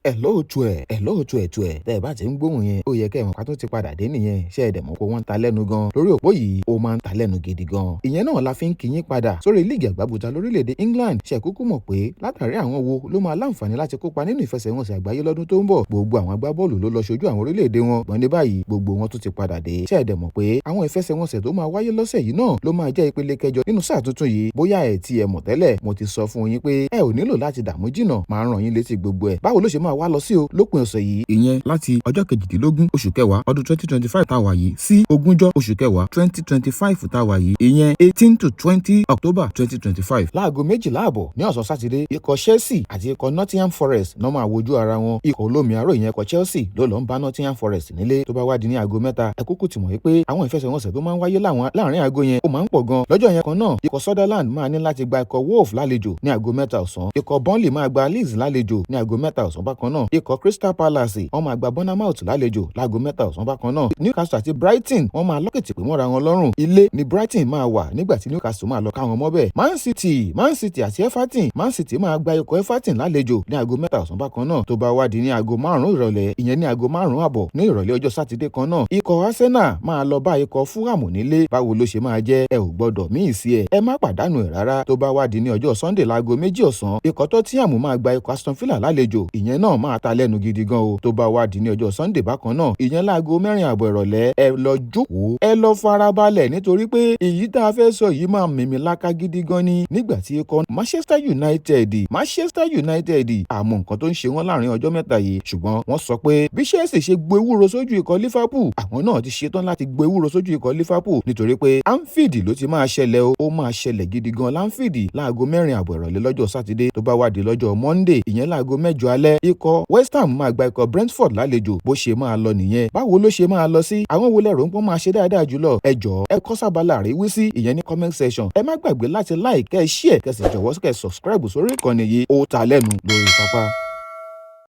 ẹ̀lọ́ tẹ́ ẹ bá ti ń gbóhùn yẹn ó yẹ kẹ́ ẹ mọ̀ ká tó ti padà dé nìyẹn ṣé ẹ dẹ̀ mọ̀ pé wọ́n ń ta lẹ́nu gan lórí òpó yìí ó máa ń ta lẹ́nu gidi gan. ìyẹn náà la fi ń kí yín padà sórí líìgì àgbàbùtà lórílẹ̀‐èdè England ṣe kúkú mọ̀ pé látàrí àwọn wo ló máa láǹfààní láti kópa nínú ìfẹsẹ̀wọnsẹ̀ àgbáyé lọ́dún tó ń bọ̀. gbogbo àwọn agbábọ́ọ̀lù ló lọ ṣojú àwọn orílẹ̀‐èdè wọn gbọ́n ní báyìí gbogbo wọn tún ti padà dé. ṣé ẹ dẹ̀ mọ̀ pé àwọn ìfẹsẹ̀wọnsẹ̀ tó máa wáyé lọ́sẹ̀ yìí náà ló máa jẹ́ ìpele kẹjọ nínú sáà tuntun yìí. bóyá ẹ ti ẹ mọ̀ tẹ́lẹ̀ mo ti sọ fún yín pé ẹ ò nílò láti dààmú jìnnà máa ràn yín létí gbogbo ẹ̀. báwo ló ṣe máa wá lọ sí o lópin ọ̀sẹ̀ yìí. ìyẹn láti ọjọ́ kejìdínlógún oṣù kẹwàá ọdún 2025 tá a wà yìí sí ogúnjọ́ oṣù kẹwàá 2025 tá a wà yìí ìyẹn 18 to 20 October 2025. láago 12:00 ní ọ̀sán sátidé ikọ̀ Chelsea àti ikọ̀ Nottingham Forest náà máa wojú ara wọn. ikọ̀ olómi aró ìyẹn ikọ̀ Chelsea ló lọ ń bá Nottingham Forest nílé. tó bá wá di ní aago 3 ẹ kúkú ti mọ̀ pé àwọn ìfẹsẹ̀wọnsẹ̀ tó máa ń wáyé láàrin aago yẹn ó máa ń pọ̀ gan. lọ́jọ́ yẹn kan náà ikọ̀ Sunderland máa ní láti gba ikọ̀ Wolves lálejò ní aago 3 ọ̀sán. ikọ̀ Burnley máa gba Leeds lálejò ní aago 3 ọ̀sán bákan náà. ikọ̀ Crystal Palace wọ́n máa gba Bournemouth lálejò láago 3 ọ̀sán bákan náà. Newcastle àti Brighton wọ́n máa lọ́kìtì pé mọ́ra wọn lọ́rùn. ilé ni Brighton máa wà nígbà tí Newcastle máa lọ káwọn mọ́ bẹ́ẹ̀. Man City àti Everton Man City máa gba ikọ̀ Everton lálejò ní aago 3 ọ̀sán bákan náà. tó bá wá di ní aago 5 ìrọ̀lẹ́ ìyẹn ní aago 5:30 ní ìrọ̀lẹ́ ọjọ́ sátidé kan náà. ikọ̀ Arsenal máa lọ bá ikọ̀ Fulham nílé. báwo ló ṣe máa jẹ́ ẹ ò gbọ́dọ̀ míì sí ẹ má pàdánù ẹ̀ rárá. tó bá wá di ní ọjọ́ Sunday láago 2 ọ̀sán ikọ̀ Tottenham máa gba ikọ̀ Aston Villa lálejò. ìyẹn náà máa ta lẹ́nu gidi gan o. tó bá wá di ní ọjọ́ Sunday bákan náà ìyẹn láago 4:30 ìrọ̀lẹ́ ẹ lọ jókòó ẹ lọ farabalẹ̀ nítorí pé èyí tá a fẹ́ sọ yìí máa mìmì láká gidi gan ni. nígbà tí ikọ̀ Manchester United àmọ́ nǹkan tó ń ṣe wọ́n láàrin ọjọ́ mẹ́ta yìí ṣùgbọ́n wọ́n sọ pé bí Chelsea ṣe gbé ewúro sójú ikọ̀ Liverpool àwọn náà ti ṣetán láti gbé ewúro sójú ikọ̀ Liverpool nítorí pé Anfield ló ti máa ṣẹlẹ̀ o ó máa ṣẹlẹ̀ gidi gan l'Anfield láago 4:30 ìrọ̀lẹ́ lọ́jọ́ sátidé. tó bá wá di lọ́jọ́ Monday ìyẹn láago 6 alẹ́ ikọ̀ West Ham máa gba ikọ̀ Brentford lálejò. bó ṣe máa lọ nìyẹn. báwo ló ṣe máa lọ sí àwọn wo lẹ́rù ń pọ́n máa ṣe dáadáa jùlọ. ẹ jọ̀ọ́ ẹ kọ sábàlá àríwí sí ìyẹn ní comment section. ẹ má gbàgbé láti like kẹ́ ẹ share kẹ́ sì jọ̀wọ́ kẹ́ subscribe sórí ìkànnì yìí ó ta lẹ́nu lórí pápá.